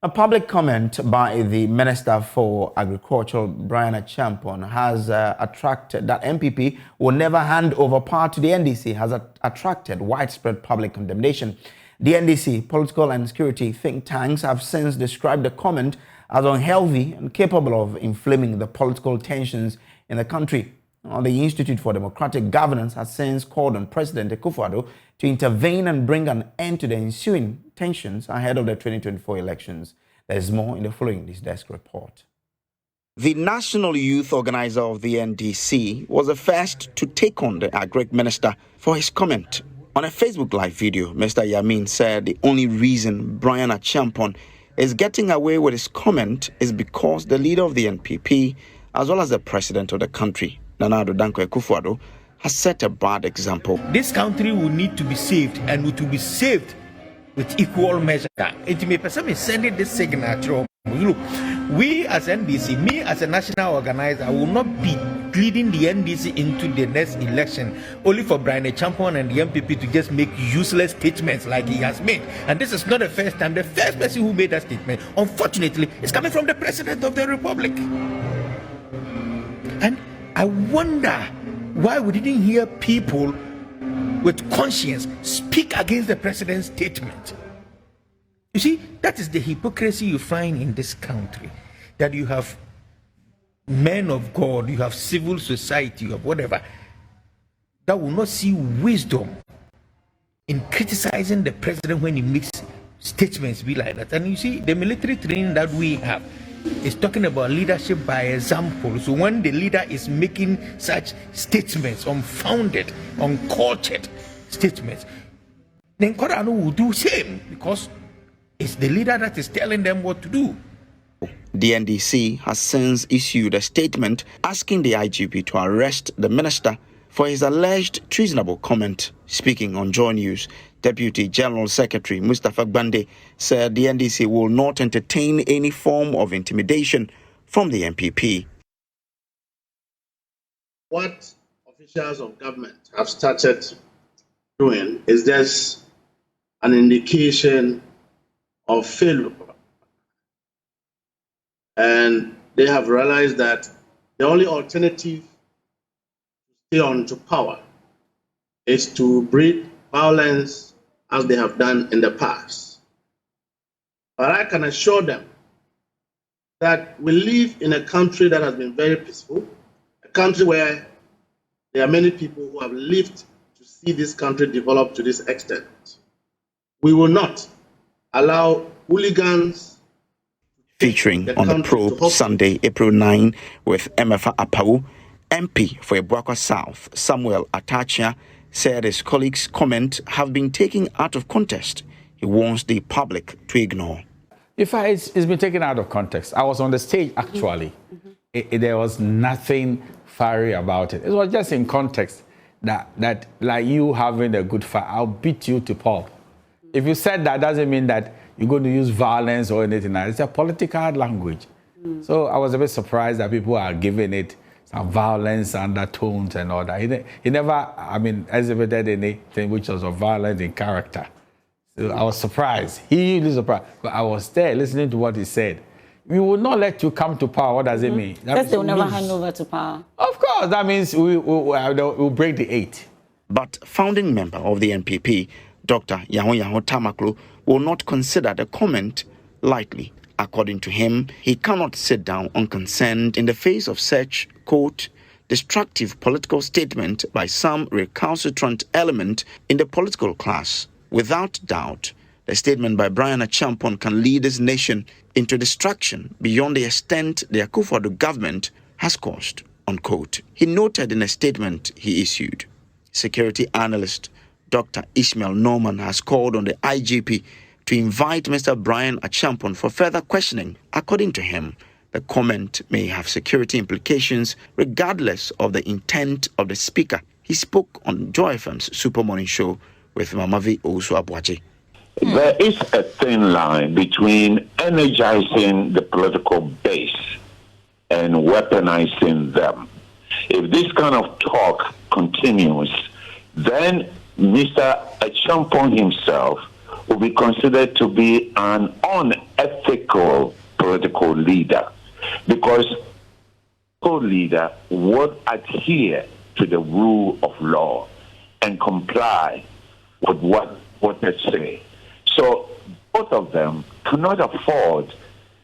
A public comment by the Minister for Agriculture, Brian Achampon, has attracted that MPP will never hand over power to the NDC, has attracted widespread public condemnation. The NDC political and security think tanks have since described the comment as unhealthy and capable of inflaming the political tensions in the country. The Institute for Democratic Governance has since called on President Akufo-Addo to intervene and bring an end to the ensuing tensions ahead of the 2024 elections. There's more in the following This Desk report. The National Youth Organizer of the NDC was the first to take on the Agric Minister for his comment. On a Facebook Live video, Mr. Yamin said the only reason Brian Achampon is getting away with his comment is because the leader of the NPP, as well as the president of the country, Nana Addo Dankwa Akufo-Addo, has set a bad example. This country will need to be saved, and it will be saved with equal measure. It may be sending this signal. Look, we as NDC, me as a national organizer, will not be leading the NDC into the next election only for Brian Achampon and the MPP to just make useless statements like he has made. And this is not the first time. The first person who made that statement, unfortunately, is coming from the President of the Republic. And I wonder why we didn't hear people with conscience speak against the President's statement. You see, that is the hypocrisy you find in this country. That you have men of God, you have civil society, you have whatever, that will not see wisdom in criticizing the President when he makes statements be like that. And you see, the military training that we have is talking about leadership by example. So when the leader is making such statements, unfounded, uncultured statements, then Korano will do same, because it's the leader that is telling them what to do. The NDC has since issued a statement asking the IGP to arrest the minister for his alleged treasonable comment. Speaking on Joy News, Deputy General Secretary Mustafa Gbande said the NDC will not entertain any form of intimidation from the MPP. What officials of government have started doing is just an indication of failure. And they have realized that the only alternative to stay on to power is to breed violence as they have done in the past. But I can assure them that we live in a country that has been very peaceful, a country where there are many people who have lived to see this country develop to this extent. We will not allow hooligans. Featuring on the probe Sunday, April 9, with Emefa Apau, MP for Ebuakwa South, Samuel Atachia, said his colleagues' comment have been taken out of context. He wants the public to ignore. It's been taken out of context. I was on the stage, actually. There was nothing fiery about it. It was just in context that like you having a good fight, I'll beat you to pulp. If you said that, doesn't mean that you're going to use violence or anything like that. It's a political language. So I was a bit surprised that people are giving it some violence undertones and all that. He never, exhibited anything which was of violence in character. So I was surprised. He was surprised. But I was there listening to what he said. We will not let you come to power. What does it mean? That they'll never hand over to power. Of course. That means we'll break the 8. But founding member of the NPP, Dr. Yahon Tamaklo, will not consider the comment lightly. According to him, he cannot sit down unconcerned in the face of such, quote, destructive political statement by some recalcitrant element in the political class. Without doubt, the statement by Brian Achampon can lead this nation into destruction beyond the extent the Akufo-Addo government has caused, unquote. He noted in a statement he issued. Security analyst Dr. Ishmael Norman has called on the IGP to invite Mr. Brian Achampon for further questioning. According to him, the comment may have security implications regardless of the intent of the speaker. He spoke on Joy FM's Super Morning Show with Mamavi Owusu-Abuaji. There is a thin line between energizing the political base and weaponizing them. If this kind of talk continues, then Mr. Achampon himself will be considered to be an unelected ethical political leader, because political leader would adhere to the rule of law and comply with what they say. So both of them cannot afford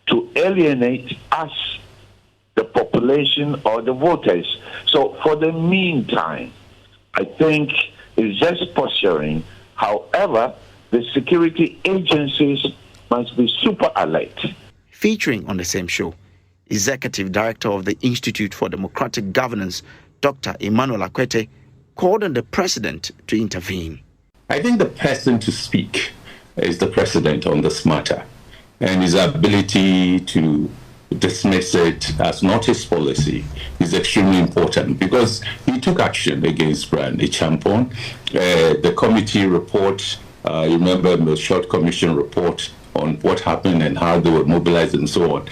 to alienate us, the population or the voters. So for the meantime, I think it's just posturing. However, the security agencies must be super alert. Featuring on the same show, Executive Director of the Institute for Democratic Governance, Dr. Emmanuel Akwete, called on the President to intervene. I think the person to speak is the President on this matter, and his ability to dismiss it as not his policy is extremely important, because he took action against Brian Achampong. The committee report, you remember the short commission report on what happened and how they were mobilized and so on.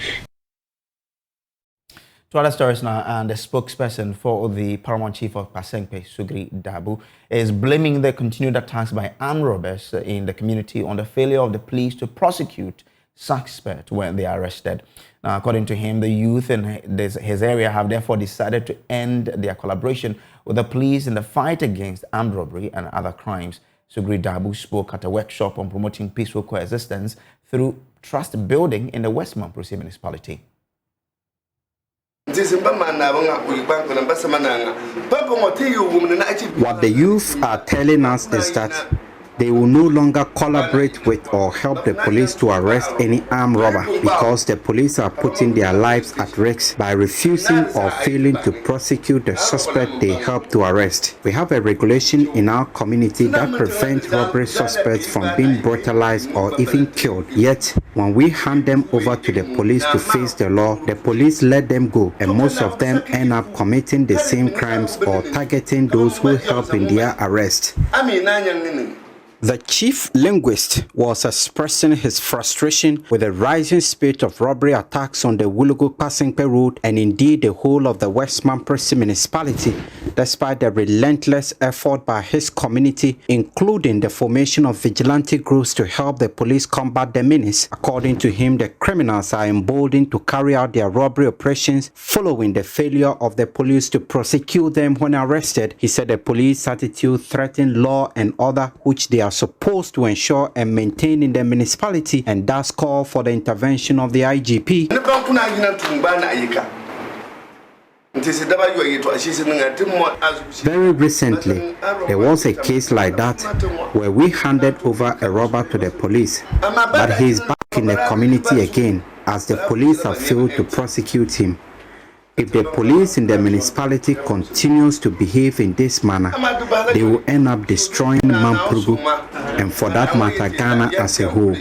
To other stories now, and the spokesperson for the Paramount Chief of Pasenkpe, Sugri Dabu, is blaming the continued attacks by armed robbers in the community on the failure of the police to prosecute suspects when they are arrested. Now, according to him, the youth in his area have therefore decided to end their collaboration with the police in the fight against armed robbery and other crimes. Sugri Dabu spoke at a workshop on promoting peaceful coexistence through trust building in the West Mamprusi municipality. What the youth are telling us is that they will no longer collaborate with or help the police to arrest any armed robber, because the police are putting their lives at risk by refusing or failing to prosecute the suspect they help to arrest. We have a regulation in our community that prevents robbery suspects from being brutalized or even killed. Yet, when we hand them over to the police to face the law, the police let them go, and most of them end up committing the same crimes or targeting those who help in their arrest. The chief linguist was expressing his frustration with the rising spate of robbery attacks on the Wulugu-Pasenkpe road and indeed the whole of the West Mamprusi municipality, despite the relentless effort by his community, including the formation of vigilante groups to help the police combat the menace. According to him, the criminals are emboldened to carry out their robbery operations following the failure of the police to prosecute them when arrested. He said the police attitude threatened law and order which they are supposed to ensure and maintain in the municipality, and thus call for the intervention of the IGP. Very recently, there was a case like that where we handed over a robber to the police, but he is back in the community again as the police have failed to prosecute him. If the police in the municipality continues to behave in this manner, they will end up destroying Mamprugu, and for that matter, Ghana as a whole.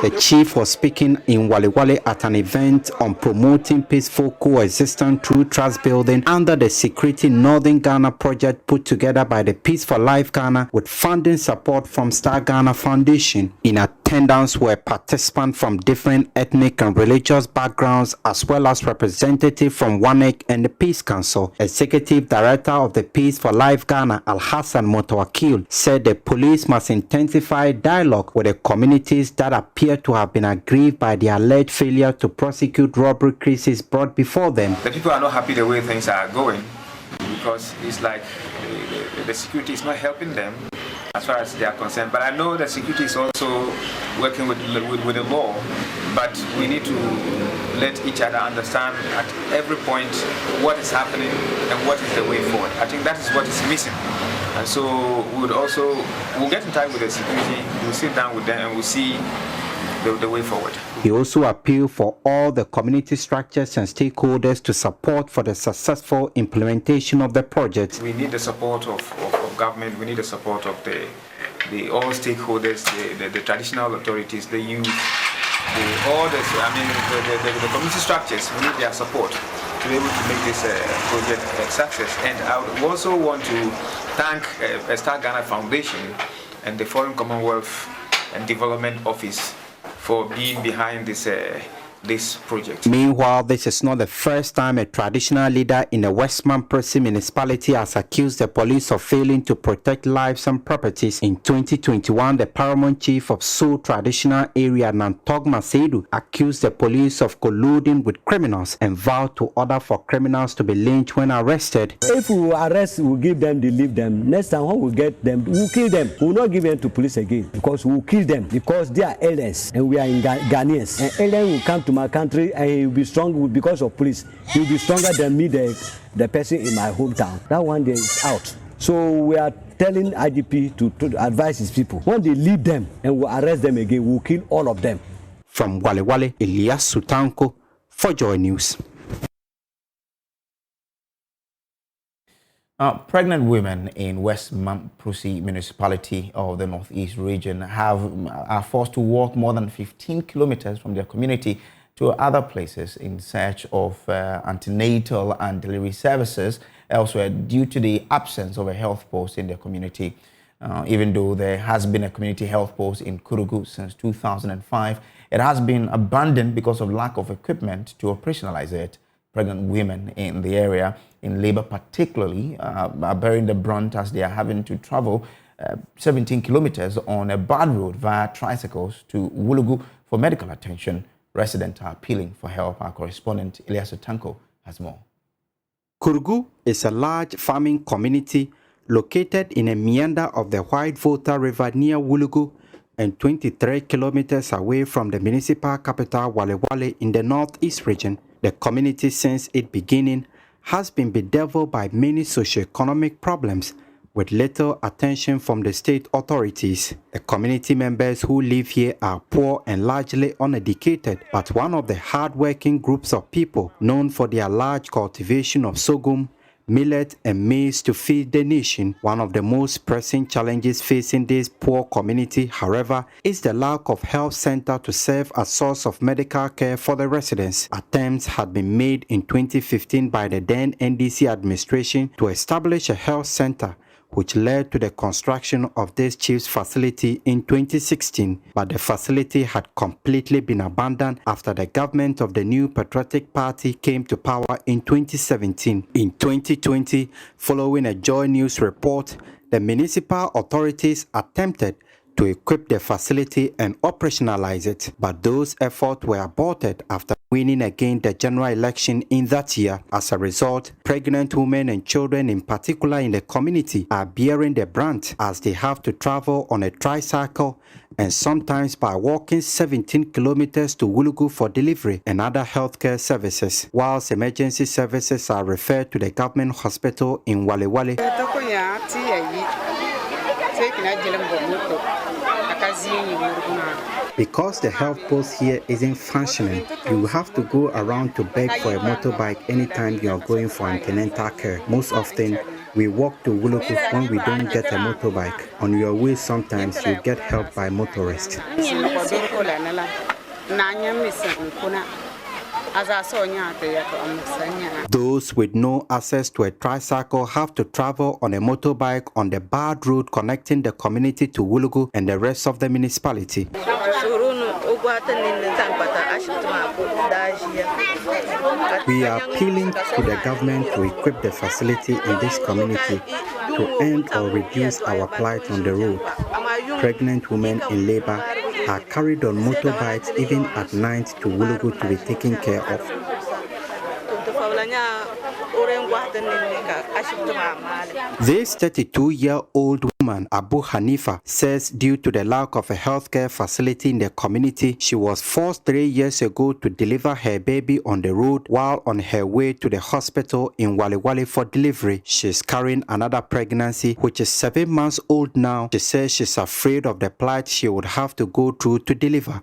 The chief was speaking in Waliwale at an event on promoting peaceful coexistence through trust building under the Security Northern Ghana project put together by the Peace for Life Ghana with funding support from Star Ghana Foundation. In attendance were participants from different ethnic and religious backgrounds, as well as representatives from WANEC and the Peace Council. Executive Director of the Peace for Life Ghana, Al-Hassan Motawakil, said the police must intensify dialogue with the communities that appear to have been aggrieved by the alleged failure to prosecute robbery cases brought before them. The people are not happy the way things are going, because it's like the security is not helping them as far as they are concerned. But I know the security is also working with the law, but we need to let each other understand at every point what is happening and what is the way forward. I think that is what is missing. And so we'll get in touch with the security, we'll sit down with them and we'll see the way forward. He also appealed for all the community structures and stakeholders to support for the successful implementation of the project. We need the support of government, we need the support of the all stakeholders, the traditional authorities, the youth, the community structures. We need their support to be able to make this project a success. And I would also want to thank Star Ghana Foundation and the Foreign Commonwealth and Development Office for being behind this this project. Meanwhile, this is not the first time a traditional leader in the Westman Presi municipality has accused the police of failing to protect lives and properties. In 2021, the paramount chief of Seoul traditional area, Nantog Masedu, accused the police of colluding with criminals and vowed to order for criminals to be lynched when arrested. If we arrest, we'll give them, they leave them. Next time when we get them, we'll kill them. We'll not give them to police again because we'll kill them because they are aliens and we are in Ghanaians. And alien will come to my country and he will be strong because of police. He will be stronger than me, the person in my hometown. That one day is out. So we are telling IGP to advise his people. When they leave them and we arrest them again, we'll kill all of them. From Wale Wale, Elias Sutanko for Joy News. Pregnant women in West Mamprusi municipality of the Northeast region are forced to walk more than 15 kilometers from their community to other places in search of antenatal and delivery services elsewhere due to the absence of a health post in their community. Even though there has been a community health post in Kurugu since 2005, it has been abandoned because of lack of equipment to operationalize it. Pregnant women in the area in labor particularly are bearing the brunt as they are having to travel 17 kilometers on a bad road via tricycles to Wulugu for medical attention. Residents are appealing for help. Our correspondent Elias Otanko has more. Kurugu is a large farming community located in a meander of the White Volta River near Wulugu and 23 kilometers away from the municipal capital Wale Wale in the Northeast region. The community since its beginning has been bedeviled by many socio-economic problems with little attention from the state authorities. The community members who live here are poor and largely uneducated, but one of the hard-working groups of people known for their large cultivation of sorghum, millet and maize to feed the nation. One of the most pressing challenges facing this poor community, however, is the lack of health center to serve as source of medical care for the residents. Attempts had been made in 2015 by the then NDC administration to establish a health center, which led to the construction of this chief's facility in 2016, but the facility had completely been abandoned after the government of the New Patriotic Party came to power in 2017. In 2020, following a Joy News report, the municipal authorities attempted to equip the facility and operationalize it, but those efforts were aborted after winning again the general election in that year. As a result, pregnant women and children in particular in the community are bearing the brunt as they have to travel on a tricycle and sometimes by walking 17 kilometers to Wulugu for delivery and other healthcare services, whilst emergency services are referred to the government hospital in Wale Wale. Because the health post here isn't functioning, you have to go around to beg for a motorbike anytime you are going for antenatal care. Most often, we walk to Wulugu when we don't get a motorbike. On your way, sometimes you get help by motorists. Those with no access to a tricycle have to travel on a motorbike on the bad road connecting the community to Wulugu and the rest of the municipality. We are appealing to the government to equip the facility in this community to end or reduce our plight on the road. Pregnant women in labor are carried on motorbikes even at night to Wulugu to be taken care of. This 32-year-old woman, Abu Hanifa, says due to the lack of a healthcare facility in the community, she was forced 3 years ago to deliver her baby on the road while on her way to the hospital in Wale Wale for delivery. She's carrying another pregnancy, which is 7 months old now. She says she's afraid of the plight she would have to go through to deliver.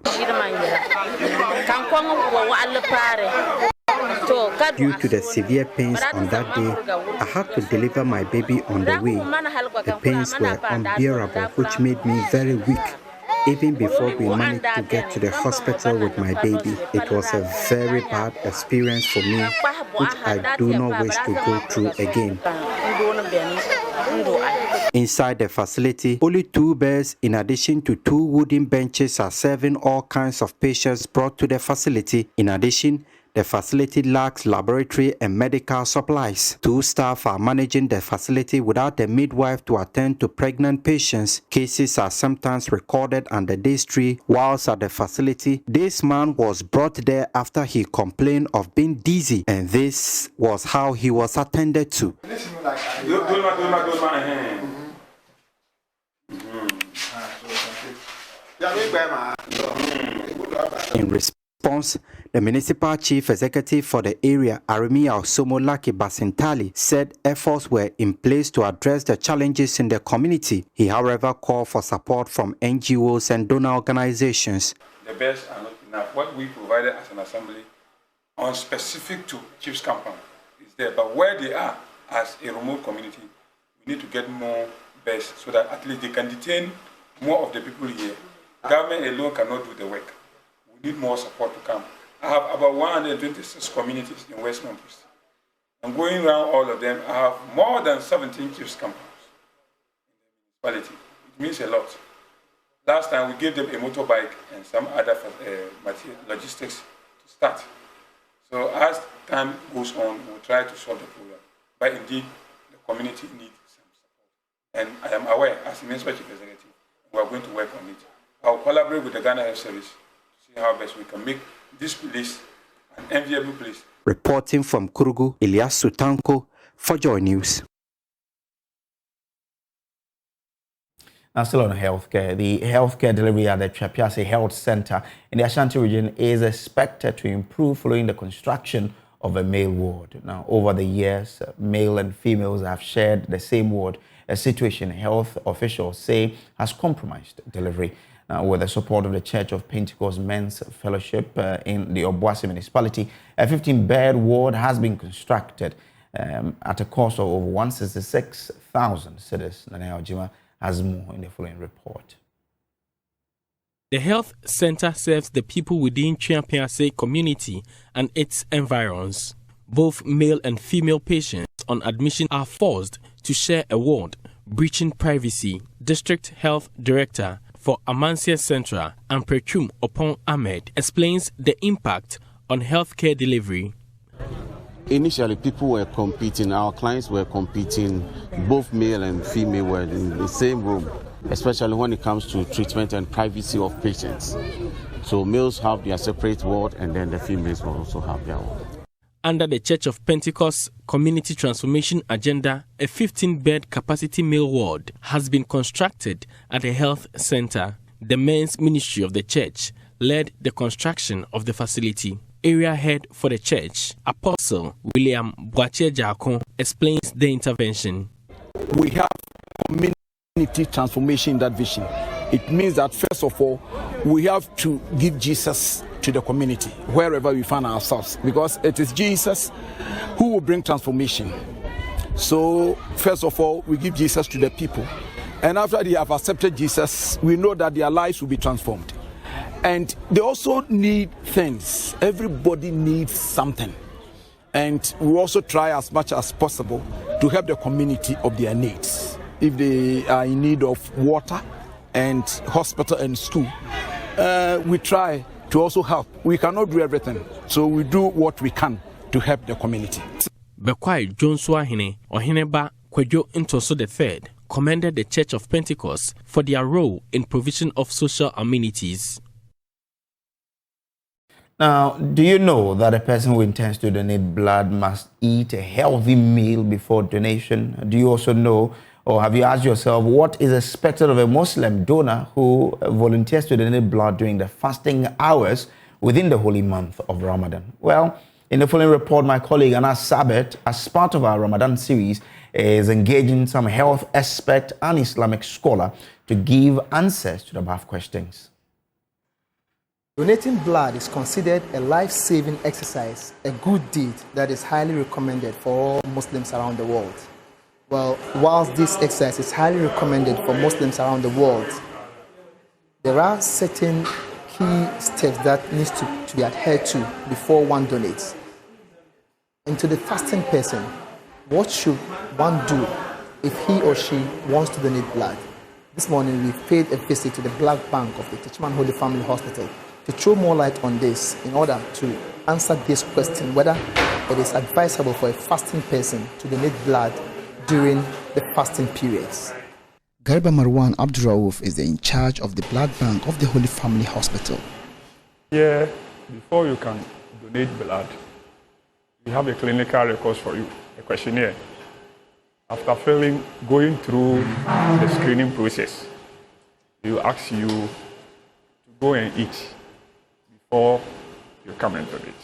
Due to the severe pains on that day, I had to deliver my baby on the way. The pains were unbearable, which made me very weak. Even before we managed to get to the hospital with my baby, it was a very bad experience for me, which I do not wish to go through again. Inside the facility, only 2 beds in addition to 2 wooden benches are serving all kinds of patients brought to the facility. In addition, the facility lacks laboratory and medical supplies. 2 staff are managing the facility without a midwife to attend to pregnant patients. Cases are sometimes recorded under day 3 whilst at the facility. This man was brought there after he complained of being dizzy, and this was how he was attended to. In response, the municipal chief executive for the area, Aremia Osomolaki Basintali, said efforts were in place to address the challenges in the community. He, however, called for support from NGOs and donor organizations. The best are not enough. What we provided as an assembly on specific to Chiefs Compound is there, but where they are as a remote community, we need to get more beds so that at least they can detain more of the people here. Government alone cannot do the work. We need more support to come. I have about 126 communities in West Memphis. I'm going around all of them. I have more than 17 Chiefs Compounds in the municipality. It means a lot. Last time we gave them a motorbike and some other logistics to start. So as time goes on, we'll try to solve the problem. But indeed, the community needs some support. And I am aware, as the municipal chief executive, we are going to work on it. I will collaborate with the Ghana Health Service to see how best we can make this place an enviable place. Reporting from Kurugu, Elias Sutanko for Joy News. Now, still on healthcare, the healthcare delivery at the Chapiase Health Center in the Ashanti region is expected to improve following the construction of a male ward. Now, over the years, male and females have shared the same ward, a situation health officials say has compromised delivery. Now, with the support of the Church of Pentecost Men's Fellowship in the Obuasi municipality, a 15-bed ward has been constructed at a cost of over 166,000 cedis. Nana Ojima has more in the following report. The health center serves the people within Chiapiase community and its environs. Both male and female patients on admission are forced to share a ward, breaching privacy. District Health Director for Amansia Central, Amprechum Opon Ahmed, explains the impact on healthcare delivery. Initially, people were competing, our clients were competing, both male and female were in the same room, especially when it comes to treatment and privacy of patients. So males have their separate ward and then the females will also have their ward. Under the Church of Pentecost Community Transformation Agenda, a 15-bed capacity male ward has been constructed at the health center. The men's ministry of the church led the construction of the facility. Area head for the church, Apostle William Boache Jakon, explains the intervention. We have community transformation in that vision. It means that first of all, we have to give Jesus to the community, wherever we find ourselves, because it is Jesus who will bring transformation. So first of all, we give Jesus to the people. And after they have accepted Jesus, we know that their lives will be transformed. And they also need things. Everybody needs something. And we also try as much as possible to help the community of their needs. If they are in need of water and hospital and school, we try to also help. We cannot do everything, so we do what we can to help the community. Bekwai Jonswahine Ohineba Kojo Ntoso III commended the Church of Pentecost for their role in provision of social amenities. Now, do you know that a person who intends to donate blood must eat a healthy meal before donation? Do you also know, or have you asked yourself, what is expected of a Muslim donor who volunteers to donate blood during the fasting hours within the holy month of Ramadan? Well, in the following report, my colleague Anas Sabet, as part of our Ramadan series, is engaging some health expert and Islamic scholar to give answers to the above questions. Donating blood is considered a life-saving exercise, a good deed that is highly recommended for all Muslims around the world. Well, whilst this exercise is highly recommended for Muslims around the world, there are certain key steps that need to be adhered to before one donates. And to the fasting person, what should one do if he or she wants to donate blood. This morning, we paid a visit to the blood bank of the Techiman Holy Family Hospital to throw more light on this in order to answer this question whether it is advisable for a fasting person to donate blood during the fasting periods. Garba Marwan Abdurraouf is in charge of the blood bank of the Holy Family Hospital. Here, before you can donate blood, we have a clinical record for you, a questionnaire. After going through the screening process, we ask you to go and eat before you come and donate.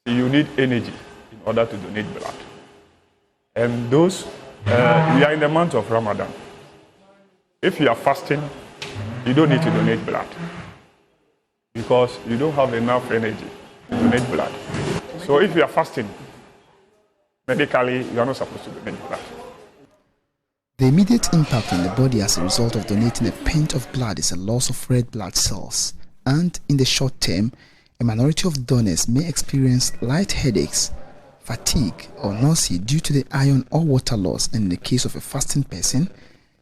You need energy in order to donate blood. And those, we are in the month of Ramadan. If you are fasting, you don't need to donate blood because you don't have enough energy to donate blood. So if you are fasting, medically, you are not supposed to donate blood. The immediate impact on the body as a result of donating a pint of blood is a loss of red blood cells. And in the short term, a minority of donors may experience light headaches, fatigue, or nausea due to the iron or water loss. And in the case of a fasting person,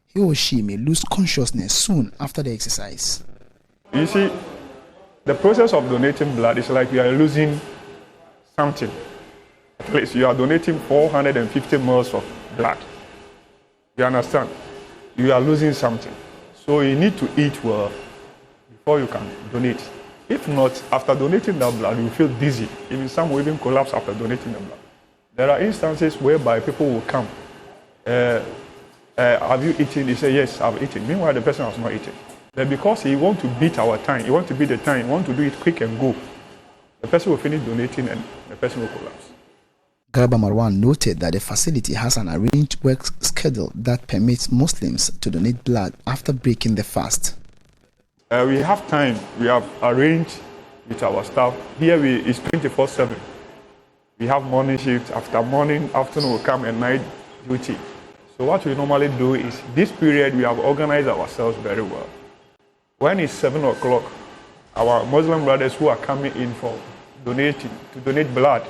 he or she may lose consciousness soon after the exercise. You see, the process of donating blood is like you are losing something. At least you are donating 450 ml of blood. You understand? You are losing something. So you need to eat well before you can donate. If not, after donating that blood, you feel dizzy. Even some will even collapse after donating the blood. There are instances whereby people will come. Have you eaten? They say, yes, I've eaten. Meanwhile, the person has not eaten. But because he wants to beat our time, he wants to beat the time, he wants to do it quick and go, the person will finish donating and the person will collapse. Garba Marwan noted that the facility has an arranged work schedule that permits Muslims to donate blood after breaking the fast. We have time. We have arranged with our staff. Here it's 24/7. We have morning shift. After morning, afternoon will come and night duty. So what we normally do is this period we have organized ourselves very well. When it's 7 o'clock, our Muslim brothers who are coming in for to donate blood,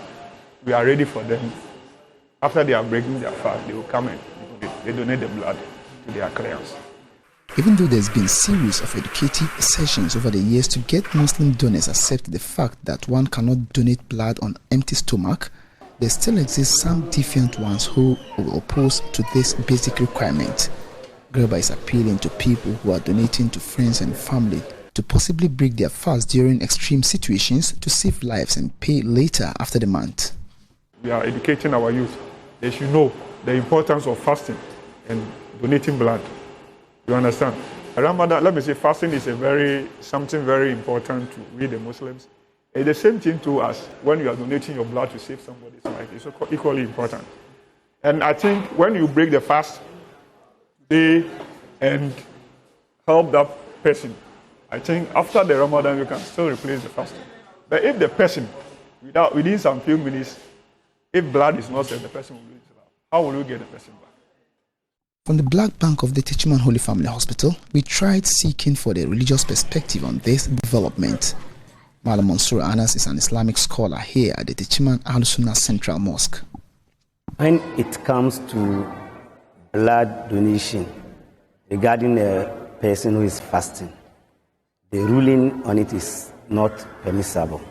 we are ready for them. After they are breaking their fast, they will come and they donate the blood to their clients. Even though there's been a series of educative sessions over the years to get Muslim donors accept the fact that one cannot donate blood on empty stomach, there still exist some defiant ones who will oppose to this basic requirement. Gerber is appealing to people who are donating to friends and family to possibly break their fast during extreme situations to save lives and pay later after the month. We are educating our youth. They should know the importance of fasting and donating blood. You understand? Ramadan, let me say, fasting is something very important to we the Muslims. It's the same thing to us when you are donating your blood to save somebody's life. It's equally important. And I think when you break the fast and help that person, I think after the Ramadan you can still replace the fasting. But if the person, within some few minutes, if blood is not sent, the person will lose his life. How will you get the person back? From the blood bank of the Techiman Holy Family Hospital, we tried seeking for the religious perspective on this development. Malam Mansour Anas is an Islamic scholar here at the Techiman Al-Sunnah Central Mosque. When it comes to blood donation regarding a person who is fasting, the ruling on it is not permissible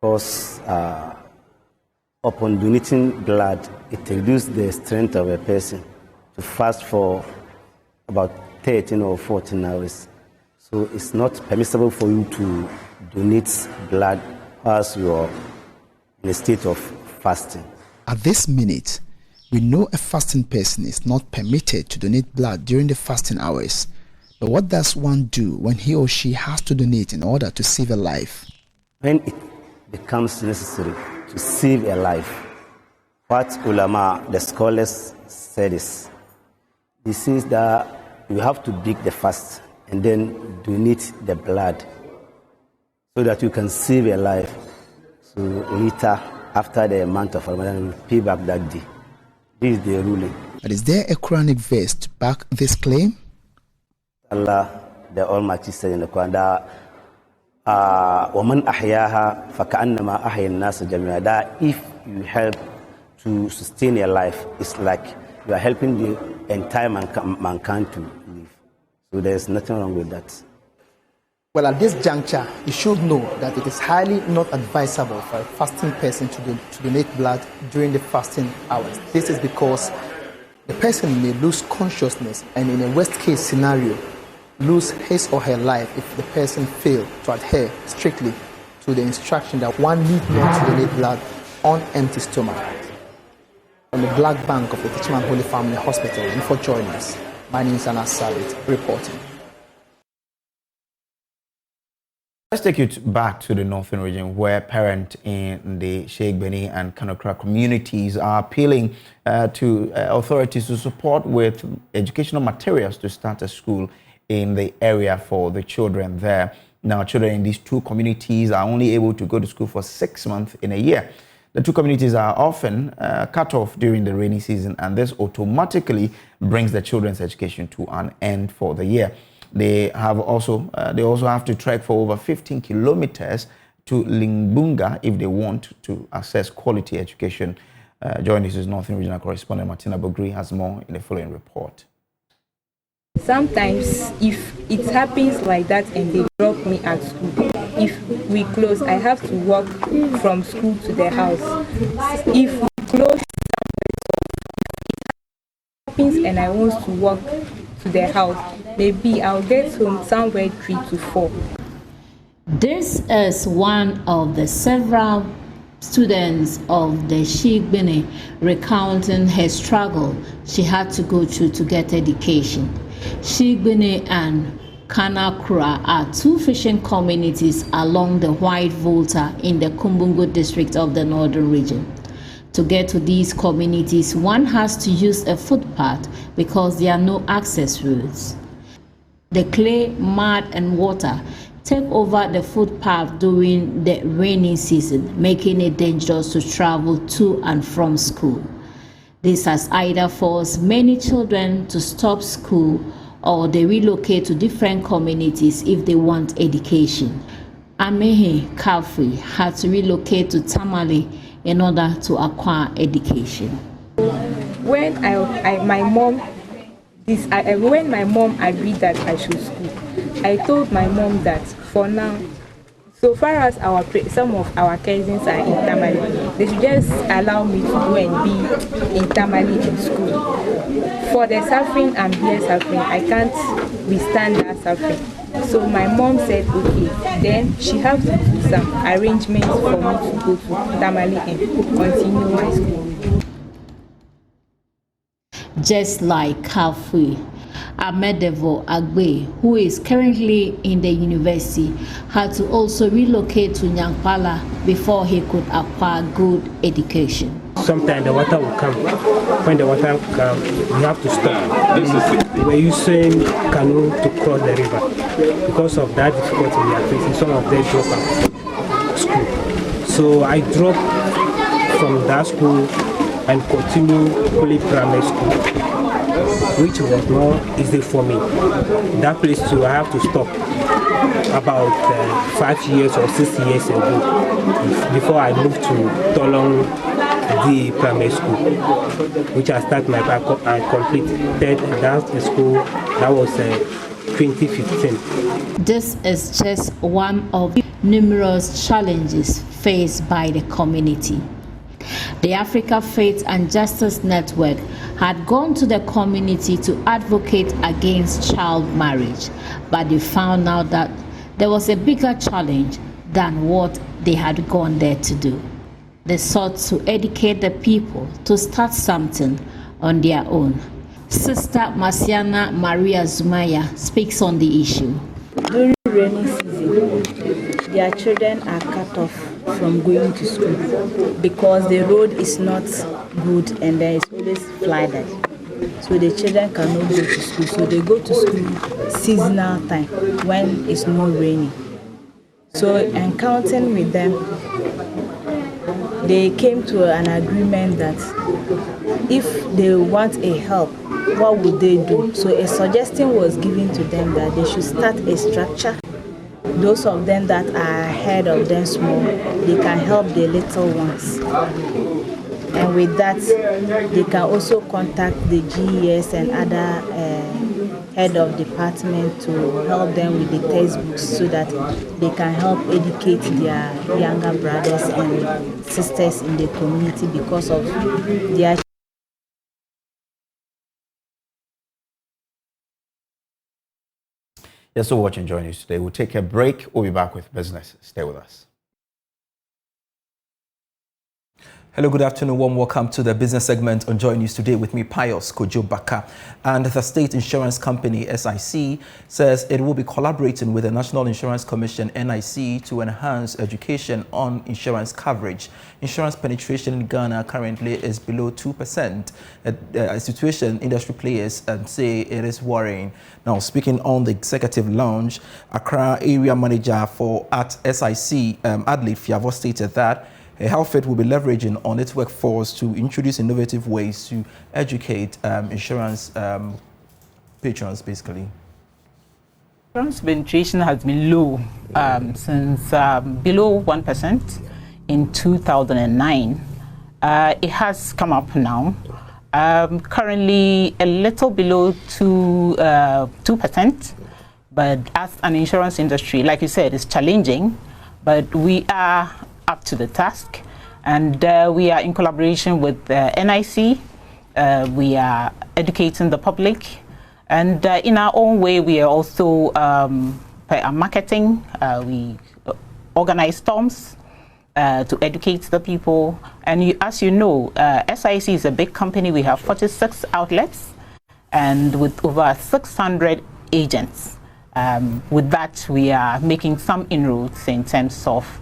because upon donating blood, it reduces the strength of a person to fast for about 13 or 14 hours. So it's not permissible for you to donate blood as you are in a state of fasting. At this minute, we know a fasting person is not permitted to donate blood during the fasting hours. But what does one do when he or she has to donate in order to save a life? When it becomes necessary to save a life, what ulama, the scholars, said is, this is that you have to break the fast and then donate the blood so that you can save a life. So later, after the month of Ramadan, you pay back that day. This is the ruling. But is there a Quranic verse to back this claim? Allah, the Almighty, said in the Quran that وَمَنْ أَحْيَاهَا فَكَأَنَّمَا أَحْيَا النَّاسَ جَمِيعًا. That if you help to sustain your life, it's like you are helping the entire mankind to live. So there's nothing wrong with that. Well, at this juncture, you should know that it is highly not advisable for a fasting person to donate blood during the fasting hours. This is because the person may lose consciousness and in a worst-case scenario, lose his or her life if the person fails to adhere strictly to the instruction that one need not to donate blood on empty stomach. From the Black Bank of the Teachman Holy Family Hospital, and for joining us, my name is Anas Sarit, reporting. Let's take you back to the northern region, where parents in the Sheikh Beni and Kanokra communities are appealing to authorities to support with educational materials to start a school in the area for the children there. Now, children in these two communities are only able to go to school for 6 months in a year. The two communities are often cut off during the rainy season, and this automatically brings the children's education to an end for the year. They also have to trek for over 15 kilometers to Lingbunga if they want to access quality education. Joining us is Northern Regional Correspondent Martina Bogri has more in the following report. Sometimes, if it happens like that and they drop me at school, if we close, I have to walk from school to the house. If we close, and I want to walk to the house, maybe I'll get home somewhere 3 to 4. This is one of the several students of the Sheikh Beni recounting her struggle she had to go through to get education. Sheikh Beni and Kanakura are two fishing communities along the White Volta in the Kumbungu district of the northern region. To get to these communities, one has to use a footpath because there are no access roads. The clay, mud, and water take over the footpath during the rainy season, making it dangerous to travel to and from school. This has either forced many children to stop school or they relocate to different communities if they want education. Amehe Kafri had to relocate to Tamale in order to acquire education. When my mom agreed that I should school, I told my mom that for now, so far as some of our cousins are in Tamale, they should just allow me to go and be in Tamale in school. For the suffering I'm here suffering, I can't withstand that suffering. So my mom said, okay, then she has to do some arrangements for me to go to Tamale and continue my school. Just like Kafui, Amedevo Agbe, who is currently in the university, had to also relocate to Nyankpala before he could acquire good education. Sometimes the water will come. When the water comes, we have to stop. We're using canoe to cross the river. Because of that difficulty we are facing, some of them drop out of school. So I dropped from that school and continue Holy Primary School, which was not easy for me. That place too, I have to stop about 5 years or 6 years ago before I moved to Tolong the primary school, which I completed that school. That was 2015. This is just one of numerous challenges faced by the community. The Africa Faith and Justice Network had gone to the community to advocate against child marriage, but they found out that there was a bigger challenge than what they had gone there to do. They sought to educate the people to start something on their own. Sister Masiana Maria Zumaya speaks on the issue. During rainy season, their children are cut off from going to school because the road is not good and there is always flooded. So the children cannot go to school. So they go to school seasonal time when it's not raining. So encountering with them, they came to an agreement that if they want a help, what would they do? So a suggestion was given to them that they should start a structure. Those of them that are ahead of them small, they can help the little ones. And with that, they can also contact the GES and other head of department to help them with the textbooks so that they can help educate their younger brothers and sisters in the community because of their. Yes, so watching Join News today. We'll take a break. We'll be back with business. Stay with us. Hello, good afternoon. Warm welcome to the business segment on Joy News today with me, Pius Kojo Baka. And the state insurance company, SIC, says it will be collaborating with the National Insurance Commission, NIC, to enhance education on insurance coverage. Insurance penetration in Ghana currently is below 2%, a situation industry players say it is worrying. Now, speaking on the executive lounge, Accra area manager at SIC, Adley Fiavo, stated that Healthfit will be leveraging on its workforce to introduce innovative ways to educate insurance patrons, basically. Insurance penetration has been low since below 1% in 2009. It has come up now. Currently a little below 2%, but as an insurance industry, like you said, it's challenging, but we are up to the task, and we are in collaboration with NIC. We are educating the public, and in our own way we are also marketing. We organize storms to educate the people, and as you know, SIC is a big company. We have 46 outlets and with over 600 agents. With that, we are making some inroads in terms of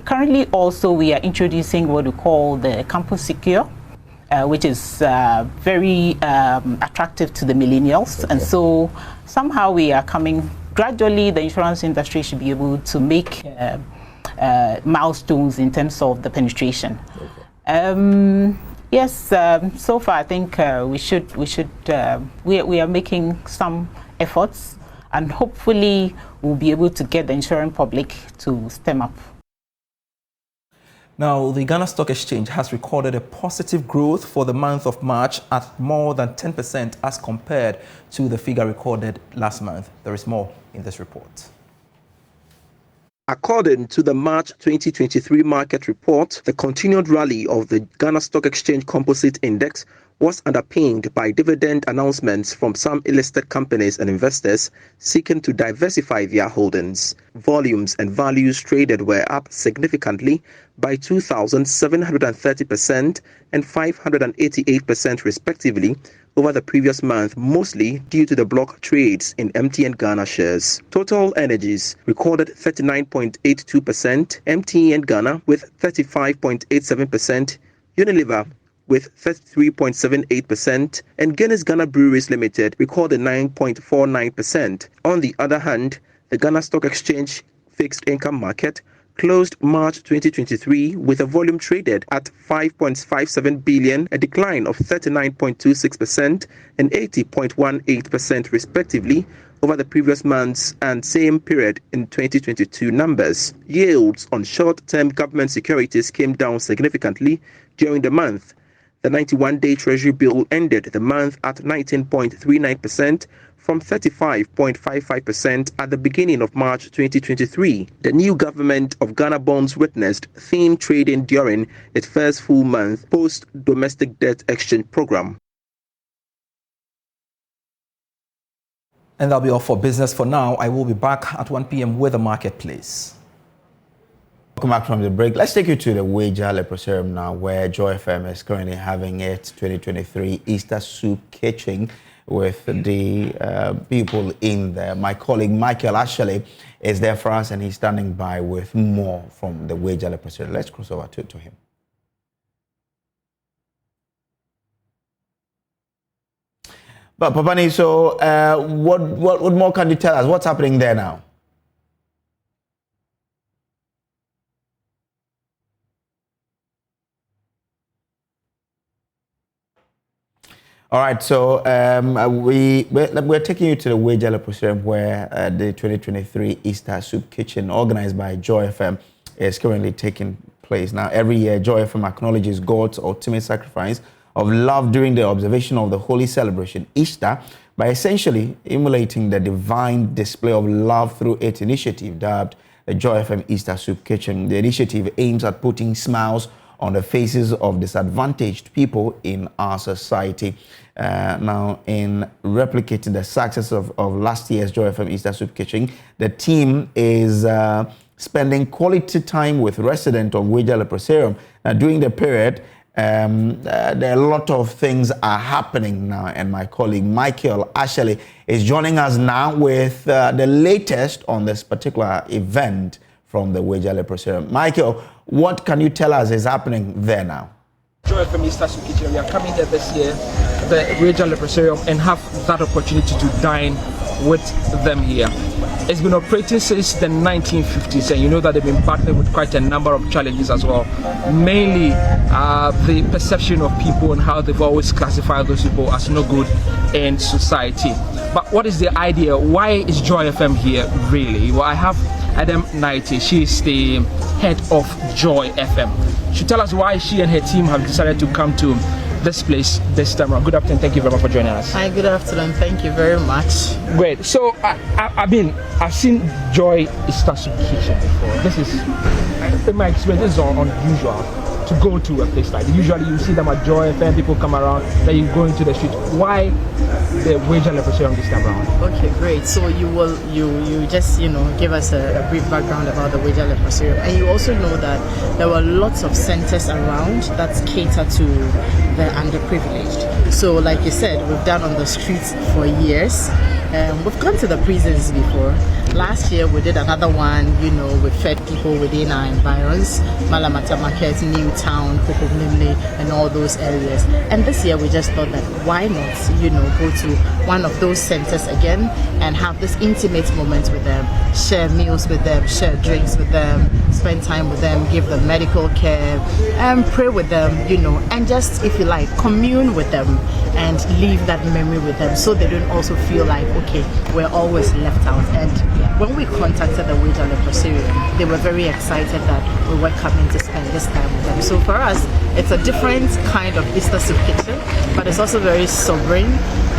currently also we are introducing what we call the Campus Secure, which is very attractive to the millennials. And so somehow we are coming gradually, the insurance industry should be able to make milestones in terms of the penetration. Yes, so far I think we are making some efforts, and hopefully we'll be able to get the insurance public to stem up. Now, the Ghana Stock Exchange has recorded a positive growth for the month of March at more than 10% as compared to the figure recorded last month. There is more in this report. According to the March 2023 market report, the continued rally of the Ghana Stock Exchange Composite Index was underpinned by dividend announcements from some listed companies and investors seeking to diversify their holdings. Volumes and values traded were up significantly by 2,730% and 588% respectively over the previous month, mostly due to the block trades in MTN Ghana shares. Total Energies recorded 39.82%, MTN Ghana with 35.87%, Unilever with 33.78%, and Guinness Ghana Breweries Limited recorded 9.49%. On the other hand, the Ghana Stock Exchange fixed income market closed March 2023 with a volume traded at 5.57 billion, a decline of 39.26% and 80.18% respectively over the previous months and same period in 2022 numbers. Yields on short-term government securities came down significantly during the month. The 91-day Treasury bill ended the month at 19.39% from 35.55% at the beginning of March 2023. The new government of Ghana bonds witnessed thin trading during its first full month post-domestic debt exchange program. And that'll be all for business for now. I will be back at 1 p.m. with the marketplace. Welcome back from the break. Let's take you to the Weija Leproserum now, where Joy FM is currently having its 2023 Easter Soup Kitchen with the people in there. My colleague Michael Ashley is there for us, and he's standing by with more from the Weija Leproserum. Let's cross over to him. But Papani, so what more can you tell us? What's happening there now? All right, so we're taking you to the Weija Leproserum, where the 2023 Easter Soup Kitchen, organized by Joy FM, is currently taking place. Now, every year, Joy FM acknowledges God's ultimate sacrifice of love during the observation of the holy celebration, Easter, by essentially emulating the divine display of love through its initiative dubbed the Joy FM Easter Soup Kitchen. The initiative aims at putting smiles on the faces of disadvantaged people in our society. Now, in replicating the success of last year's Joy FM Easter Soup Kitchen, the team is spending quality time with residents of Weija Leprosarium. Now, during the period, there are a lot of things are happening now, and my colleague Michael Ashley is joining us now with the latest on this particular event from the Weija Leprosarium. Michael, what can you tell us is happening there now? Joy FM Easter Soup Kitchen. We are coming here this year, the Weija Leprosarium, and have that opportunity to dine with them here. It's been operating since the 1950s, and you know that they've been partnered with quite a number of challenges as well. Mainly the perception of people and how they've always classified those people as no good in society. But what is the idea? Why is Joy FM here really? Well, I have Adam Knighty. She is the head of Joy FM. She'll tell us why she and her team have decided to come to this place this time around. Good afternoon. Thank you very much for joining us. Hi, good afternoon. Thank you very much. Great. So, I've seen Joy Easter Soup Kitchen before. This is, in my experience, this is unusual to go to a place like this. Usually you see them at Joy FM, people come around, then you go into the street. Why the Weija Leprosarium this time around? Okay, great. So you just give us a brief background about the Weija Leprosarium, and you also know that there were lots of centers around that cater to the underprivileged. So like you said, we've done on the streets for years. We've gone to the prisons before. Last year we did another one, we fed people within our environs, Malamata Market, New Town, Kokoblimle, and all those areas. And this year we just thought that why not, go to one of those centers again and have this intimate moment with them, share meals with them, share drinks with them, spend time with them, give them medical care, and pray with them, and just, if you like, commune with them and leave that memory with them so they don't also feel like, okay, we're always left out. And when we contacted the Weija Leprosarium, they were very excited that we were coming to spend this time with them. So for us, it's a different kind of Easter Soup Kitchen, but it's also very sovereign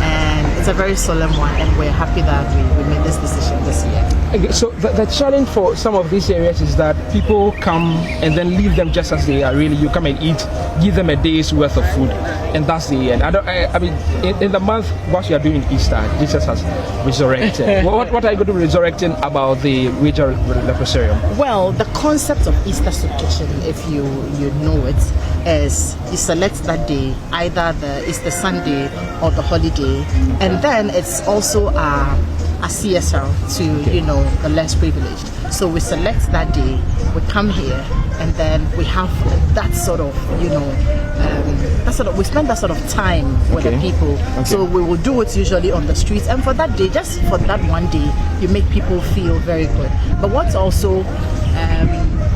and it's a very solemn one, and we're happy that we made this decision this year. Okay, so the challenge for some of these areas is that people come and then leave them just as they are. Really, you come and eat, give them a day's worth of food, and that's the end. I mean, in the month whilst you are doing Easter, Jesus has resurrected. What are you going to be resurrecting about the Weija Leprosarium? Well, the concept of Easter Soup Kitchen, if you know it, is you select that day, either the Easter Sunday or the holiday, and then it's also a CSR to the less privileged. So we select that day, we come here, and then we have that sort of we spend that sort of time with the people. Okay. So we will do it usually on the streets, and for that day, just for that one day, you make people feel very good. But what's also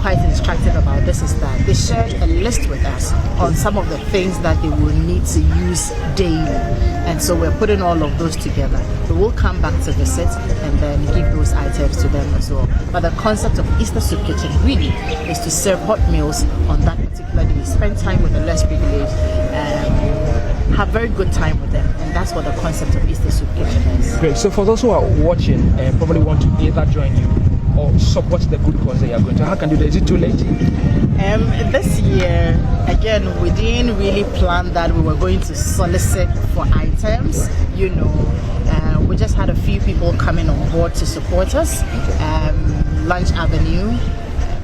quite instructive about this is that they shared a list with us on some of the things that they will need to use daily, and so we're putting all of those together. We will come back to visit and then give those items to them as well. But the concept of Easter Soup Kitchen really is to serve hot meals on that particular day, spend time with the less privileged, have very good time with them, and that's what the concept of Easter Soup Kitchen is. Great. So for those who are watching and probably want to either join you or support the good cause that you are going to, how can you do that? Is it too late? This year, again, we didn't really plan that we were going to solicit for items. We just had a few people coming on board to support us. Lunch Avenue,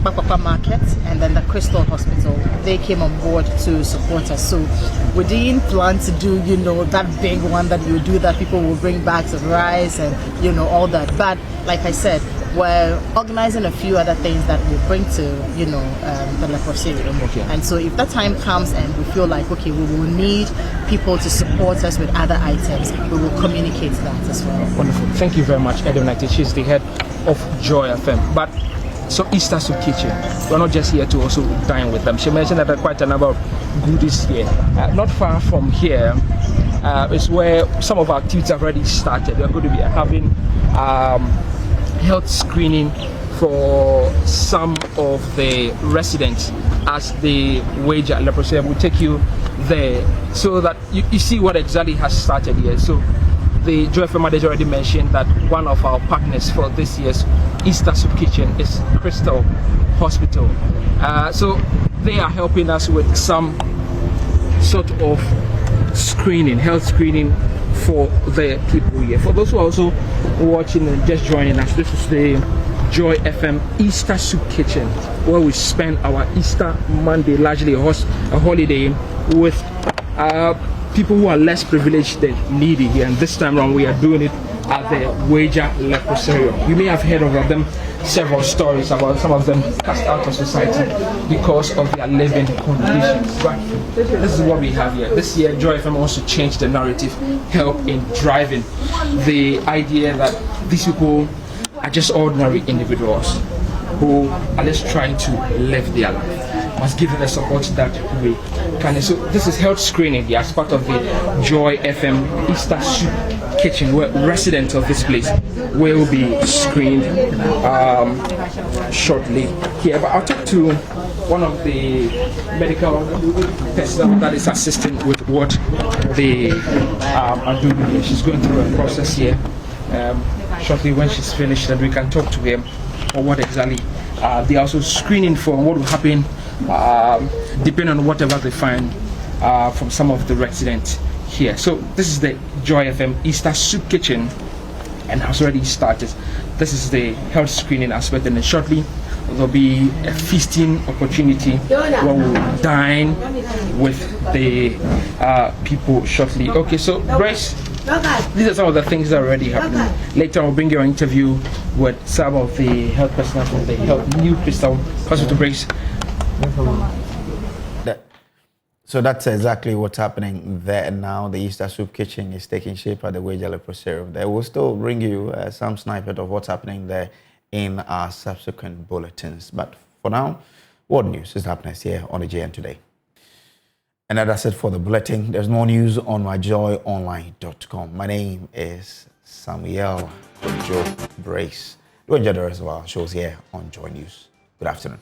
Bakpapa Market, and then the Crystal Hospital. They came on board to support us. So we didn't plan to do, that big one that you do, that people will bring bags of rice and, all that. But like I said, we're organizing a few other things that we'll bring to, the Leprosarium. Okay. And so if that time comes and we feel like, okay, we will need people to support us with other items, we will communicate that as well. Wonderful. Thank you very much, Adam Knighty. She's the head of Joy FM. But so Easter Soup Kitchen, we're not just here to also dine with them. She mentioned that there are quite a number of goodies here. Not far from here is where some of our activities have already started. We're going to be having health screening for some of the residents as the wage leprosarium. We'll take you there so that you see what exactly has started here. So the Joy FM manager already mentioned that one of our partners for this year's Easter Soup Kitchen is Crystal Hospital. So they are helping us with some sort of screening, health screening for the people here. For those who are also watching and just joining us, this is the Joy FM Easter Soup Kitchen, where we spend our Easter Monday, largely a holiday, with people who are less privileged than needy here. And this time around we are doing it at the Wager Leprosarium. You may have heard of them, several stories about some of them cast out of society because of their living conditions. But this is what we have here. This year Joy FM wants to change the narrative, help in driving the idea that these people are just ordinary individuals who are just trying to live their life. Must give them the support that we can. So this is health screening here as part of the Joy FM Easter Soup Kitchen, where residents of this place will be screened shortly here. But I'll talk to one of the medical personnel that is assisting with what they are doing here. She's going through a process here. Shortly when she's finished, and we can talk to him on what exactly they are also screening for, what will happen depending on whatever they find from some of the residents here. So this is the Joy FM Easter Soup Kitchen and has already started. This is the health screening aspect, and then shortly there'll be a feasting opportunity where we'll dine with the people shortly. Okay, so Bryce, these are some of the things that are already happening. Later I'll bring your interview with some of the health personnel from the new Crystal Hospital. Bryce. So that's exactly what's happening there now. The Easter Soup Kitchen is taking shape at the Wager Leprosarium. They will still bring you some snippet of what's happening there in our subsequent bulletins. But for now, world news is happening here on the JN Today. And that's it for the bulletin. There's more news on myjoyonline.com. My name is Samuel Kojo Brace. Do enjoy the rest of our shows here on Joy News. Good afternoon.